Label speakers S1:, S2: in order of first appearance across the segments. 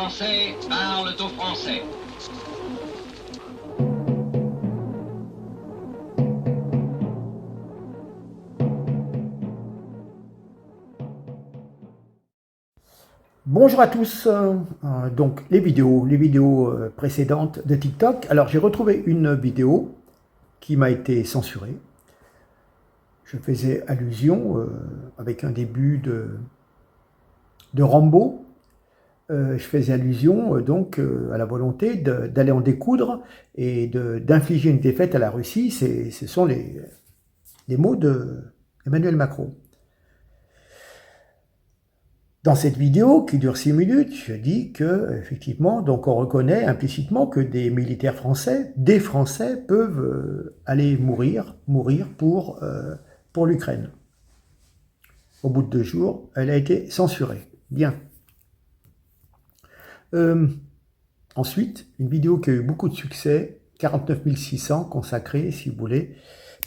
S1: Français parlent aux Français.
S2: Bonjour à tous, donc les vidéos précédentes de TikTok. Alors j'ai retrouvé une vidéo qui m'a été censurée. Je faisais allusion avec un début de Rambo. Je faisais allusion donc à la volonté d'aller en découdre et d'infliger une défaite à la Russie. Ce sont les mots d'Emmanuel Macron. Dans cette vidéo, qui dure 6 minutes, je dis que, effectivement, donc on reconnaît implicitement que des militaires français, des Français, peuvent aller mourir pour l'Ukraine. Au bout de 2 jours, elle a été censurée. Bien. Ensuite, une vidéo qui a eu beaucoup de succès, 49 600 consacrée, si vous voulez,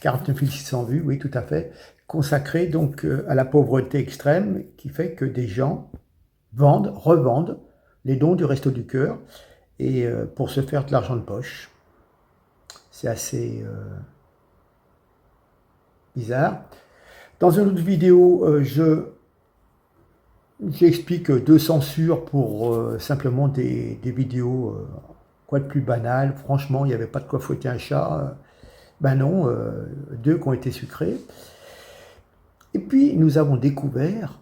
S2: 49 600 vues, oui, tout à fait, consacrée donc à la pauvreté extrême, qui fait que des gens revendent les dons du Resto du Cœur et pour se faire de l'argent de poche. C'est assez bizarre. Dans une autre vidéo, j'explique 2 censures pour simplement des vidéos, quoi de plus banal. Franchement, il n'y avait pas de quoi fouetter un chat. Ben non, 2 qui ont été sucrés. Et puis, nous avons découvert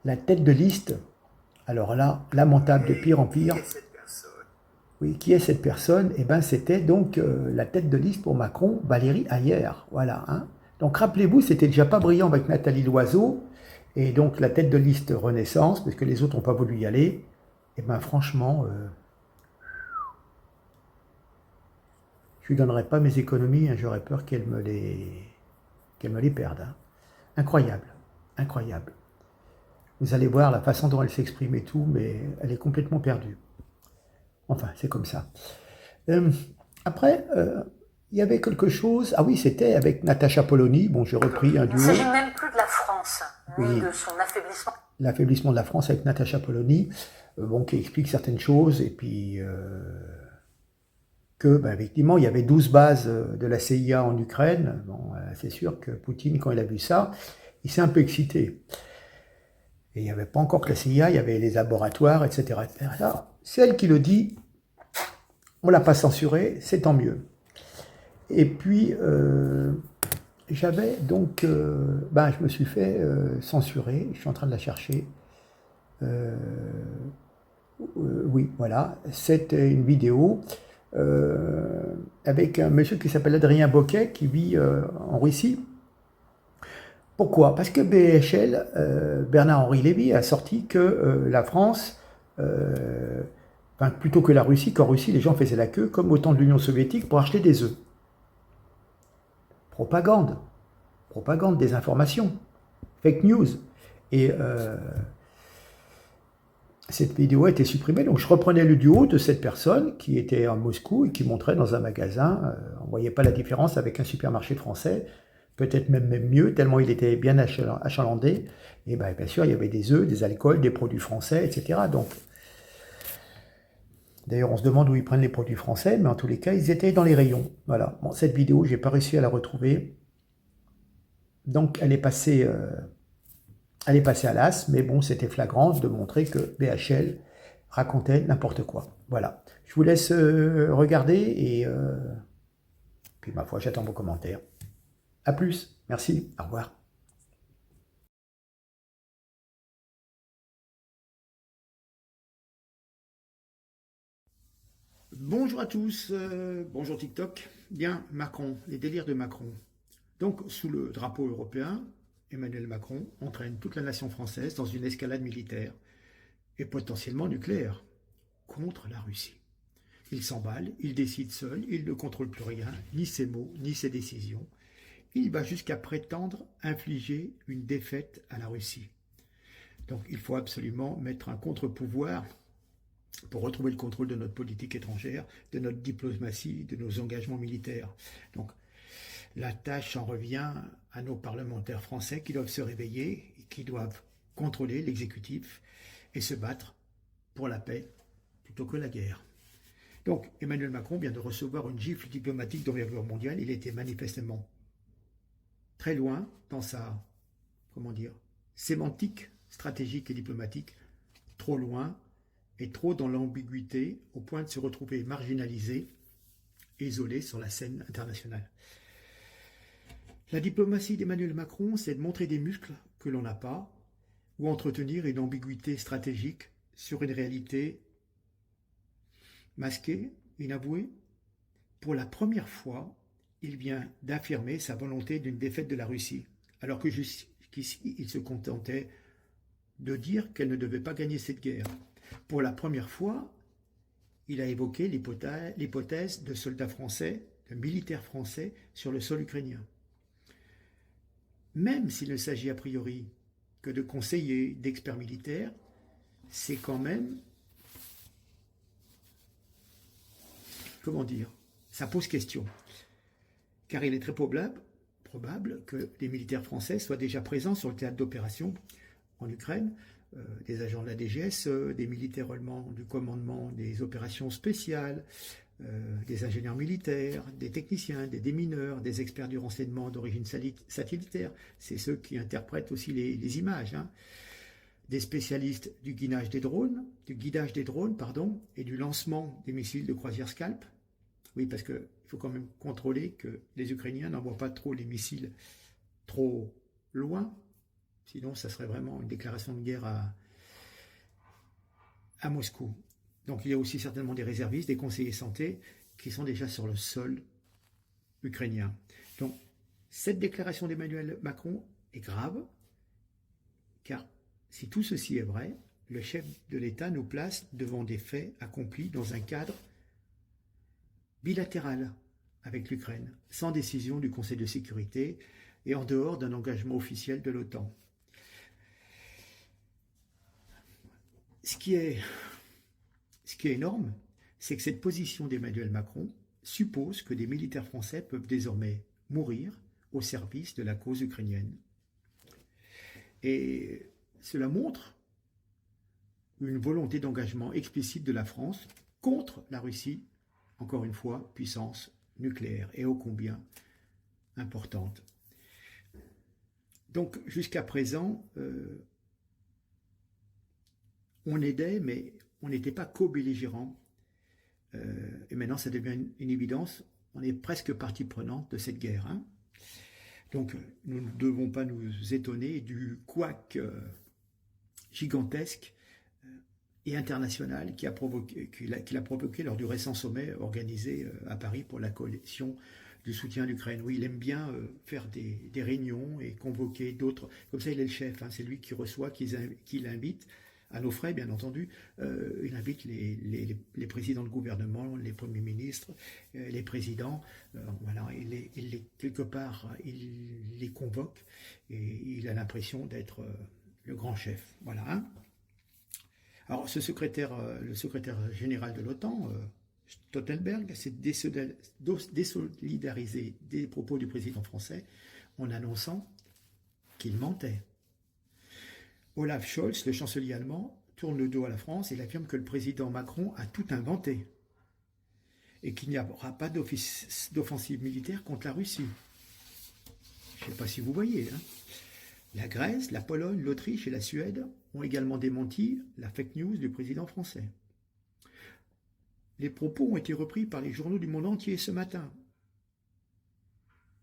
S2: la tête de liste. Alors là, lamentable de pire en pire. Oui, qui est cette personne? Eh bien, c'était donc la tête de liste pour Macron, Valérie Hayer. Voilà. Hein. Donc, rappelez-vous, c'était déjà pas brillant avec Nathalie Loiseau. Et donc, la tête de liste Renaissance, parce que les autres n'ont pas voulu y aller. Eh bien, franchement, je lui donnerais pas mes économies. Hein, j'aurais peur qu'elle me les perde. Hein. Incroyable. Incroyable. Vous allez voir la façon dont elle s'exprime et tout, mais elle est complètement perdue. Enfin, c'est comme ça. Après, il y avait quelque chose... Ah oui, c'était avec Natacha Polony. Bon, j'ai repris un duo.
S3: Il ne s'agit même plus de la France, ni de son affaiblissement.
S2: L'affaiblissement de la France avec Natacha Polony, bon, qui explique certaines choses, et puis que, ben, effectivement, il y avait 12 bases de la CIA en Ukraine. Bon, c'est sûr que Poutine, quand il a vu ça, il s'est un peu excité. Et il n'y avait pas encore que la CIA, il y avait les laboratoires, etc. C'est elle qui le dit, on ne l'a pas censuré, c'est tant mieux. Et puis, j'avais donc, je me suis fait censurer, je suis en train de la chercher. Oui, voilà, c'était une vidéo avec un monsieur qui s'appelle Adrien Boquet, qui vit en Russie. Pourquoi? Parce que BHL, Bernard-Henri Lévy, a sorti que la France, plutôt que la Russie, qu'en Russie, les gens faisaient la queue, comme au temps de l'Union soviétique, pour acheter des œufs. Propagande, désinformation, fake news. Et cette vidéo a été supprimée, donc je reprenais le duo de cette personne qui était à Moscou et qui montrait dans un magasin, on ne voyait pas la différence avec un supermarché français, peut-être même mieux, tellement il était bien achalandé. Et bien sûr, il y avait des œufs, des alcools, des produits français, etc. Donc, d'ailleurs, on se demande où ils prennent les produits français, mais en tous les cas, ils étaient dans les rayons. Voilà. Bon, cette vidéo, je n'ai pas réussi à la retrouver. Donc, elle est passée à l'as, mais bon, c'était flagrant de montrer que BHL racontait n'importe quoi. Voilà. Je vous laisse regarder et puis, ma foi, j'attends vos commentaires. A plus, merci, au revoir. Bonjour à tous, bonjour TikTok. Bien, Macron, les délires de Macron. Donc, sous le drapeau européen, Emmanuel Macron entraîne toute la nation française dans une escalade militaire et potentiellement nucléaire contre la Russie. Il s'emballe, il décide seul, il ne contrôle plus rien, ni ses mots, ni ses décisions. Il va jusqu'à prétendre infliger une défaite à la Russie. Donc il faut absolument mettre un contre-pouvoir pour retrouver le contrôle de notre politique étrangère, de notre diplomatie, de nos engagements militaires. Donc la tâche en revient à nos parlementaires français qui doivent se réveiller et qui doivent contrôler l'exécutif et se battre pour la paix plutôt que la guerre. Donc Emmanuel Macron vient de recevoir une gifle diplomatique d'envergure mondiale. Il était manifestement très loin dans sa, sémantique stratégique et diplomatique, trop loin et trop dans l'ambiguïté au point de se retrouver marginalisé, isolé sur la scène internationale. La diplomatie d'Emmanuel Macron, c'est de montrer des muscles que l'on n'a pas ou entretenir une ambiguïté stratégique sur une réalité masquée, inavouée. Pour la première fois, il vient d'affirmer sa volonté d'une défaite de la Russie, alors que jusqu'ici, il se contentait de dire qu'elle ne devait pas gagner cette guerre. Pour la première fois, il a évoqué l'hypothèse de soldats français, de militaires français sur le sol ukrainien. Même s'il ne s'agit a priori que de conseillers, d'experts militaires, c'est quand même, ça pose question. Car il est très probable que des militaires français soient déjà présents sur le théâtre d'opération en Ukraine, des agents de la DGSE, des militaires allemands du commandement des opérations spéciales, des ingénieurs militaires, des techniciens, des démineurs, des experts du renseignement d'origine satellitaire, c'est ceux qui interprètent aussi les images, hein. Des spécialistes du guidage des drones, et du lancement des missiles de croisière Scalp. Oui, parce qu'il faut quand même contrôler que les Ukrainiens n'envoient pas trop les missiles trop loin, sinon ça serait vraiment une déclaration de guerre à Moscou. Donc il y a aussi certainement des réservistes, des conseillers santé qui sont déjà sur le sol ukrainien. Donc cette déclaration d'Emmanuel Macron est grave, car si tout ceci est vrai, le chef de l'État nous place devant des faits accomplis dans un cadre bilatéral avec l'Ukraine, sans décision du Conseil de sécurité et en dehors d'un engagement officiel de l'OTAN. Ce qui est énorme, c'est que cette position d'Emmanuel Macron suppose que des militaires français peuvent désormais mourir au service de la cause ukrainienne. Et cela montre une volonté d'engagement explicite de la France contre la Russie, encore une fois, puissance nucléaire et ô combien importante. Donc jusqu'à présent, on aidait, mais on n'était pas co-belligérants. Et maintenant, ça devient une évidence. On est presque partie prenante de cette guerre. Hein. Donc, nous ne devons pas nous étonner du couac gigantesque et international qu'il a provoqué lors du récent sommet organisé à Paris pour la coalition du soutien à l'Ukraine. Oui, il aime bien faire des réunions et convoquer d'autres. Comme ça, il est le chef. Hein, c'est lui qui reçoit, qui l'invite. À nos frais, bien entendu, il invite les présidents de gouvernement, les premiers ministres, les présidents, voilà, quelque part, il les convoque et il a l'impression d'être le grand chef. Voilà. Hein. Alors, le secrétaire général de l'OTAN, Stoltenberg, s'est désolidarisé des propos du président français en annonçant qu'il mentait. Olaf Scholz, le chancelier allemand, tourne le dos à la France et il affirme que le président Macron a tout inventé et qu'il n'y aura pas d'offensive militaire contre la Russie. Je ne sais pas si vous voyez. Hein. La Grèce, la Pologne, l'Autriche et la Suède ont également démenti la fake news du président français. Les propos ont été repris par les journaux du monde entier ce matin.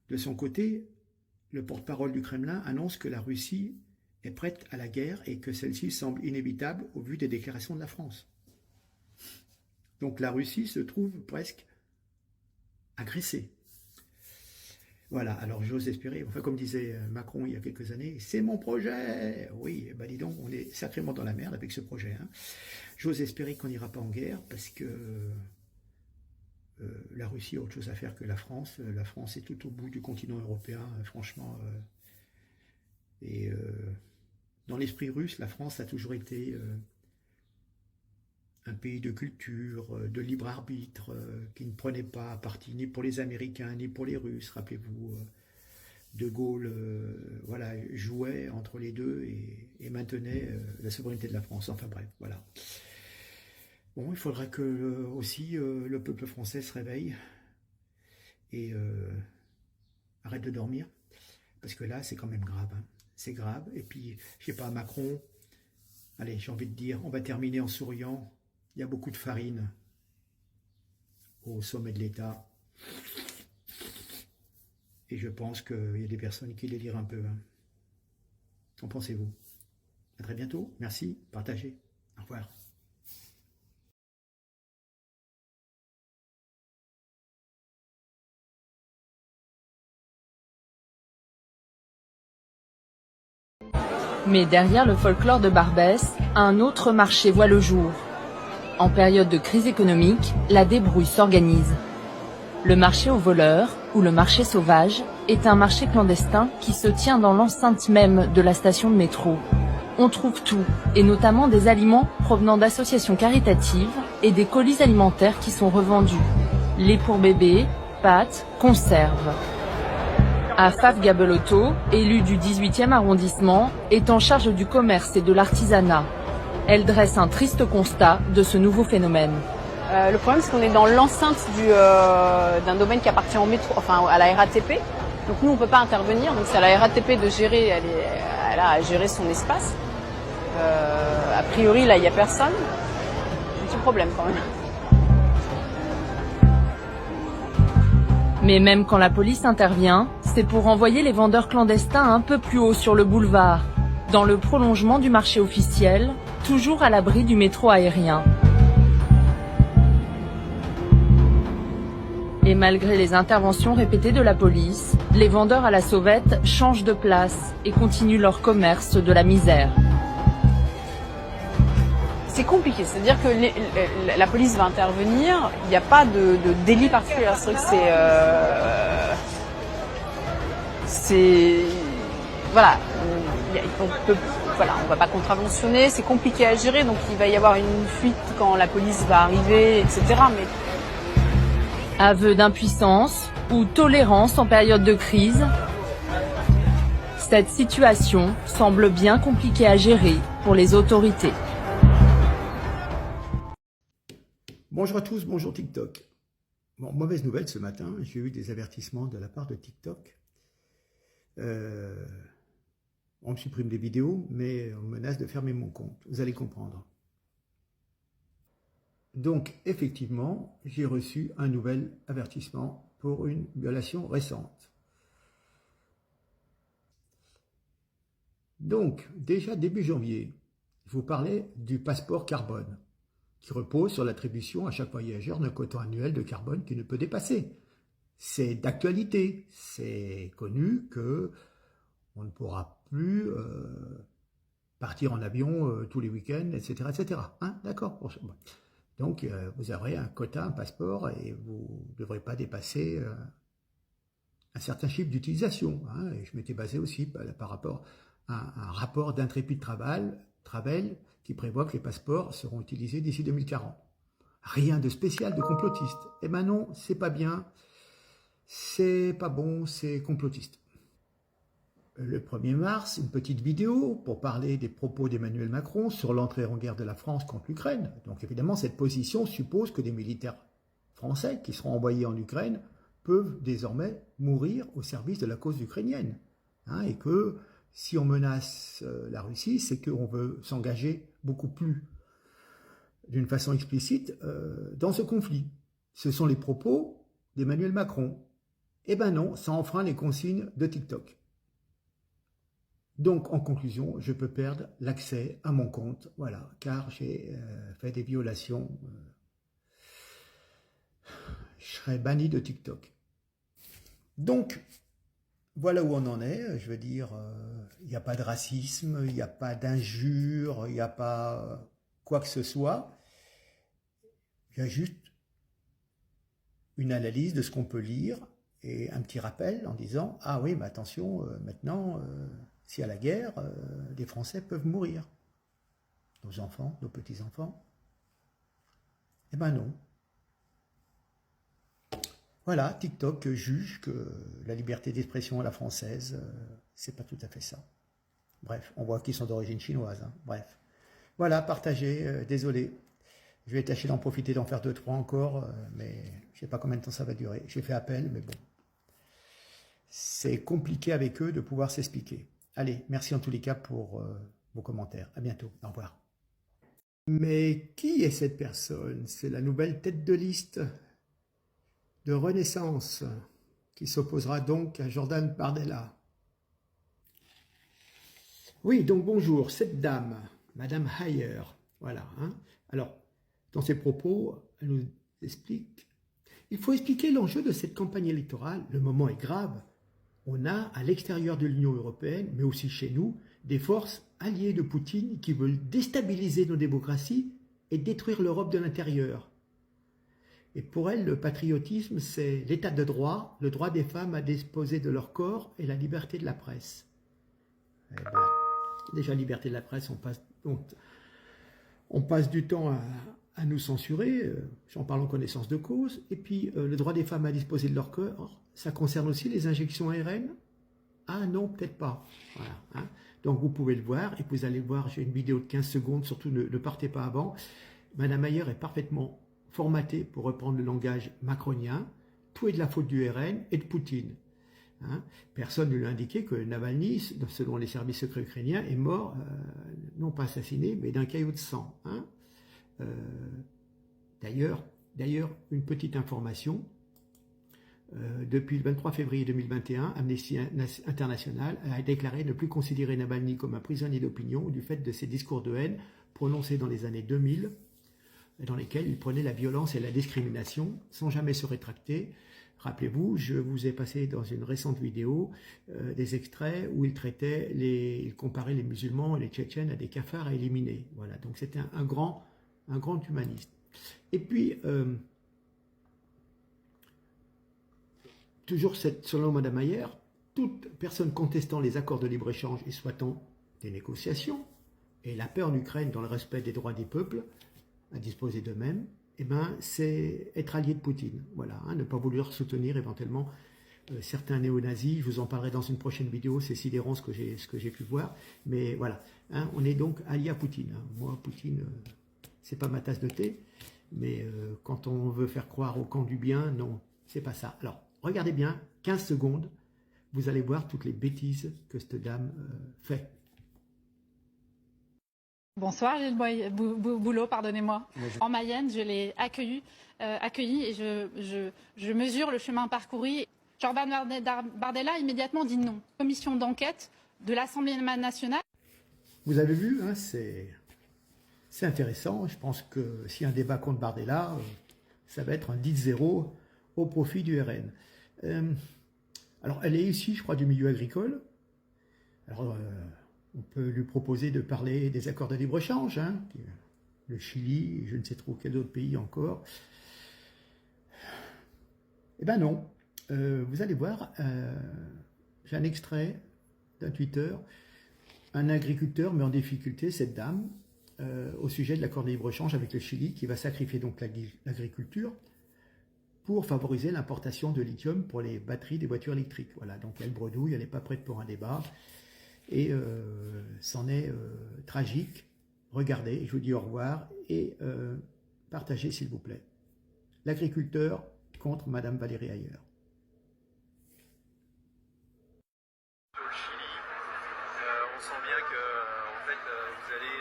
S2: De son côté, le porte-parole du Kremlin annonce que la Russie est prête à la guerre et que celle-ci semble inévitable au vu des déclarations de la France. Donc la Russie se trouve presque agressée. Voilà, alors j'ose espérer, enfin comme disait Macron il y a quelques années, c'est mon projet. Oui, ben dis donc, on est sacrément dans la merde avec ce projet. Hein. J'ose espérer qu'on n'ira pas en guerre parce que la Russie a autre chose à faire que la France. La France est tout au bout du continent européen, franchement. Dans l'esprit russe, la France a toujours été un pays de culture, de libre arbitre, qui ne prenait pas parti ni pour les Américains ni pour les Russes. Rappelez-vous De Gaulle voilà, jouait entre les deux et maintenait la souveraineté de la France. Enfin bref, voilà. Bon, il faudrait que aussi le peuple français se réveille et arrête de dormir, parce que là, c'est quand même grave. Hein. C'est grave. Et puis, je sais pas, Macron, allez, j'ai envie de dire, on va terminer en souriant. Il y a beaucoup de farine au sommet de l'État. Et je pense qu'il y a des personnes qui délirent un peu. Hein. Qu'en pensez-vous? À très bientôt. Merci. Partagez. Au revoir.
S4: Mais derrière le folklore de Barbès, un autre marché voit le jour. En période de crise économique, la débrouille s'organise. Le marché aux voleurs, ou le marché sauvage, est un marché clandestin qui se tient dans l'enceinte même de la station de métro. On trouve tout, et notamment des aliments provenant d'associations caritatives et des colis alimentaires qui sont revendus. Lait pour bébé, pâtes, conserves. Afaf Gabelotto, élue du 18e arrondissement, est en charge du commerce et de l'artisanat. Elle dresse un triste constat de ce nouveau phénomène.
S5: Le problème, c'est qu'on est dans l'enceinte d'un domaine qui appartient au métro, enfin à la RATP. Donc nous, on ne peut pas intervenir. Donc c'est à la RATP de gérer, elle a à gérer son espace. A priori, là, il n'y a personne. C'est un petit problème quand même.
S4: Mais même quand la police intervient, c'est pour envoyer les vendeurs clandestins un peu plus haut sur le boulevard, dans le prolongement du marché officiel, toujours à l'abri du métro aérien. Et malgré les interventions répétées de la police, les vendeurs à la sauvette changent de place et continuent leur commerce de la misère.
S5: C'est compliqué, c'est-à-dire que la police va intervenir, il n'y a pas de délit particulier. C'est vrai que c'est voilà, on va pas contraventionner, c'est compliqué à gérer, donc il va y avoir une fuite quand la police va arriver, etc. Mais
S4: aveu d'impuissance ou tolérance en période de crise, cette situation semble bien compliquée à gérer pour les autorités.
S2: Bonjour à tous, bonjour TikTok. Bon, mauvaise nouvelle ce matin, j'ai eu des avertissements de la part de TikTok. On me supprime des vidéos, mais on menace de fermer mon compte. Vous allez comprendre. Donc, effectivement, j'ai reçu un nouvel avertissement pour une violation récente. Donc, déjà début janvier, je vous parlais du passeport carbone, qui repose sur l'attribution à chaque voyageur d'un quota annuel de carbone qu'il ne peut dépasser. C'est d'actualité, c'est connu que on ne pourra plus partir en avion tous les week-ends, etc. etc. Hein, d'accord. Donc, vous aurez un quota, un passeport, et vous ne devrez pas dépasser un certain chiffre d'utilisation. Hein, et je m'étais basé aussi par rapport à un rapport d'Intrépide Travel qui prévoit que les passeports seront utilisés d'ici 2040. Rien de spécial, de complotiste. Eh ben non, c'est pas bien, c'est pas bon, c'est complotiste. Le 1er mars, une petite vidéo pour parler des propos d'Emmanuel Macron sur l'entrée en guerre de la France contre l'Ukraine. Donc évidemment, cette position suppose que des militaires français qui seront envoyés en Ukraine peuvent désormais mourir au service de la cause ukrainienne. Hein, et que si on menace la Russie, c'est qu'on veut s'engager beaucoup plus, d'une façon explicite, dans ce conflit. Ce sont les propos d'Emmanuel Macron. Eh ben non, ça enfreint les consignes de TikTok. Donc, en conclusion, je peux perdre l'accès à mon compte, voilà, car j'ai fait des violations. Je serai banni de TikTok. Donc, voilà où on en est. Je veux dire, il n'y a pas de racisme, il n'y a pas d'injure, il n'y a pas quoi que ce soit. Il y a juste une analyse de ce qu'on peut lire et un petit rappel en disant « Ah oui, mais attention, maintenant... s'il y a la guerre, les Français peuvent mourir. Nos enfants, nos petits-enfants. Eh ben non. Voilà, TikTok juge que la liberté d'expression à la française, c'est pas tout à fait ça. Bref, on voit qu'ils sont d'origine chinoise. Hein. Bref, voilà, partagez, désolé. Je vais tâcher d'en profiter, d'en faire 2-3 encore, mais je sais pas combien de temps ça va durer. J'ai fait appel, mais bon. C'est compliqué avec eux de pouvoir s'expliquer. Allez, merci en tous les cas pour vos commentaires. À bientôt, au revoir. Mais qui est cette personne? C'est la nouvelle tête de liste de Renaissance, qui s'opposera donc à Jordan Bardella. Oui, donc bonjour, cette dame, Madame Hayer, voilà. Hein. Alors, dans ses propos, elle nous explique, il faut expliquer l'enjeu de cette campagne électorale, le moment est grave. On a, à l'extérieur de l'Union européenne, mais aussi chez nous, des forces alliées de Poutine qui veulent déstabiliser nos démocraties et détruire l'Europe de l'intérieur. Et pour elle, le patriotisme, c'est l'état de droit, le droit des femmes à disposer de leur corps et la liberté de la presse. Eh ben, déjà, liberté de la presse, on passe du temps à nous censurer, j'en parle en connaissance de cause, et puis le droit des femmes à disposer de leur corps, ça concerne aussi les injections ARN? Ah non, peut-être pas. Voilà, hein. Donc vous pouvez le voir, et vous allez le voir, j'ai une vidéo de 15 secondes, surtout ne partez pas avant. Madame Hayer est parfaitement formatée pour reprendre le langage macronien, tout est de la faute du RN et de Poutine. Hein. Personne ne lui a indiqué que Navalny, selon les services secrets ukrainiens, est mort, non pas assassiné, mais d'un caillot de sang. Hein. D'ailleurs, une petite information, depuis le 23 février 2021, Amnesty International a déclaré ne plus considérer Navalny comme un prisonnier d'opinion du fait de ses discours de haine prononcés dans les années 2000, dans lesquels il prenait la violence et la discrimination sans jamais se rétracter. Rappelez-vous, je vous ai passé dans une récente vidéo des extraits où il comparait les musulmans et les Tchétchènes à des cafards à éliminer. Voilà, donc c'était un grand humaniste. Et puis, toujours selon Madame Hayer, toute personne contestant les accords de libre-échange et souhaitant des négociations et la paix en Ukraine dans le respect des droits des peuples à disposer d'eux-mêmes, eh ben, c'est être allié de Poutine. Voilà, hein, ne pas vouloir soutenir éventuellement certains néo-nazis. Je vous en parlerai dans une prochaine vidéo, c'est sidérant ce que j'ai pu voir. Mais voilà, hein, on est donc allié à Poutine. Hein. Moi, Poutine, c'est pas ma tasse de thé, mais quand on veut faire croire au camp du bien, non, c'est pas ça. Alors, regardez bien, 15 secondes, vous allez voir toutes les bêtises que cette dame fait.
S6: Bonsoir Gilles Boulot, pardonnez-moi. En Mayenne, je l'ai accueilli et je mesure le chemin parcouru. Jordan Bardella immédiatement dit non. Commission d'enquête de l'Assemblée nationale.
S2: Vous avez vu, hein, c'est intéressant. Je pense que si un débat contre Bardella, ça va être un 10-0 au profit du RN. Alors, elle est ici, je crois, du milieu agricole. Alors, on peut lui proposer de parler des accords de libre-échange, hein, le Chili, je ne sais trop quel autre pays encore. Eh bien non, vous allez voir, j'ai un extrait d'un Twitter, un agriculteur met en difficulté cette dame au sujet de l'accord de libre-échange avec le Chili qui va sacrifier donc l'agriculture pour favoriser l'importation de lithium pour les batteries des voitures électriques. Voilà, donc elle bredouille, elle n'est pas prête pour un débat. Et c'en est tragique. Regardez, je vous dis au revoir et partagez s'il vous plaît. L'agriculteur contre Madame Valérie Hayer.
S7: Au Chili, on sent bien que en fait, vous allez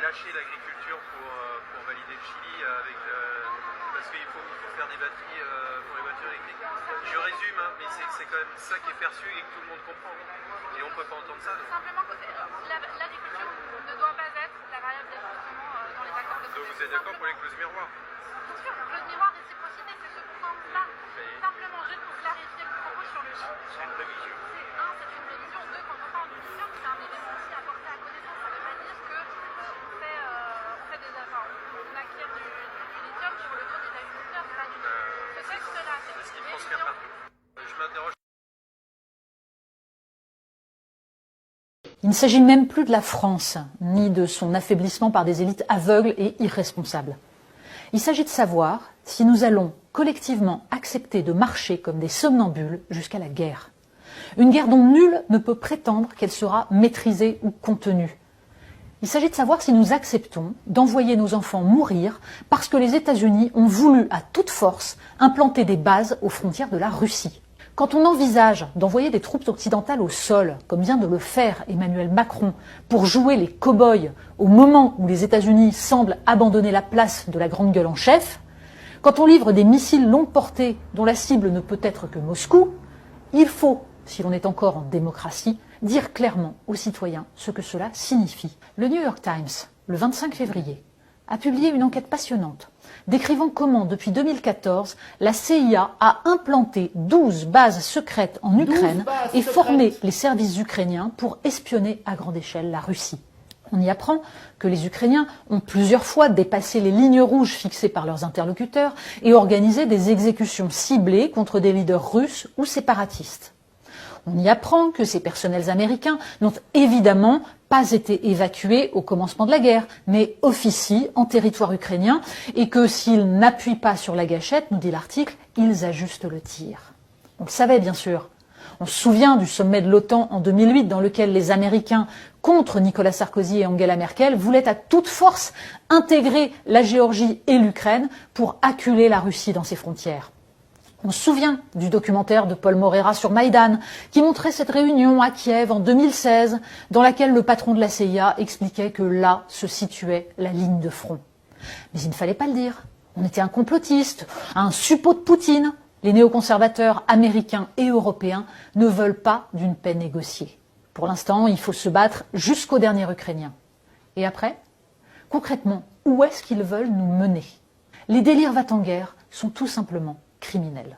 S7: lâcher l'agriculture pour valider le Chili parce qu'il faut faire des batteries pour les voitures électriques. Je résume, hein, mais c'est quand même ça qui est perçu et que tout le monde comprend. Et on ne peut pas entendre ça. Donc.
S8: Simplement, l'agriculture ne doit pas être la variable d'ajustement dans les accords de.
S7: Donc vous êtes d'accord pour les clauses miroirs?
S8: Bien sûr, clause miroir, réciprocité, c'est ce sens-là. Simplement, juste pour clarifier le propos sur le Chili.
S7: C'est une prévision.
S8: C'est une prévision. Deux, quand on parle du lithium, c'est un élément aussi à porter à connaissance. Ça ne veut pas dire que on acquiert du lithium sur le dos des agriculteurs. C'est pas du tout. Ce texte-là, c'est
S7: ce qui transfère partout. Je m'interroge.
S9: Il ne s'agit même plus de la France, ni de son affaiblissement par des élites aveugles et irresponsables. Il s'agit de savoir si nous allons collectivement accepter de marcher comme des somnambules jusqu'à la guerre. Une guerre dont nul ne peut prétendre qu'elle sera maîtrisée ou contenue. Il s'agit de savoir si nous acceptons d'envoyer nos enfants mourir parce que les États-Unis ont voulu à toute force implanter des bases aux frontières de la Russie. Quand on envisage d'envoyer des troupes occidentales au sol, comme vient de le faire Emmanuel Macron, pour jouer les cow-boys au moment où les États-Unis semblent abandonner la place de la grande gueule en chef, quand on livre des missiles longue portée dont la cible ne peut être que Moscou, il faut, si l'on est encore en démocratie, dire clairement aux citoyens ce que cela signifie. Le New York Times, le 25 février, a publié une enquête passionnante décrivant comment, depuis 2014, la CIA a implanté 12 bases secrètes en Ukraine et formé les services ukrainiens pour espionner à grande échelle la Russie. On y apprend que les Ukrainiens ont plusieurs fois dépassé les lignes rouges fixées par leurs interlocuteurs et organisé des exécutions ciblées contre des leaders russes ou séparatistes. On y apprend que ces personnels américains n'ont évidemment pas été évacués au commencement de la guerre, mais officient en territoire ukrainien et que s'ils n'appuient pas sur la gâchette, nous dit l'article, ils ajustent le tir. On le savait bien sûr. On se souvient du sommet de l'OTAN en 2008 dans lequel les Américains, contre Nicolas Sarkozy et Angela Merkel, voulaient à toute force intégrer la Géorgie et l'Ukraine pour acculer la Russie dans ses frontières. On se souvient du documentaire de Paul Moreira sur Maïdan, qui montrait cette réunion à Kiev en 2016, dans laquelle le patron de la CIA expliquait que là se situait la ligne de front. Mais il ne fallait pas le dire. On était un complotiste, un suppôt de Poutine. Les néoconservateurs américains et européens ne veulent pas d'une paix négociée. Pour l'instant, il faut se battre jusqu'au dernier Ukrainien. Et après, concrètement, où est-ce qu'ils veulent nous mener? Les délires va-t-en-guerre sont tout simplement criminels.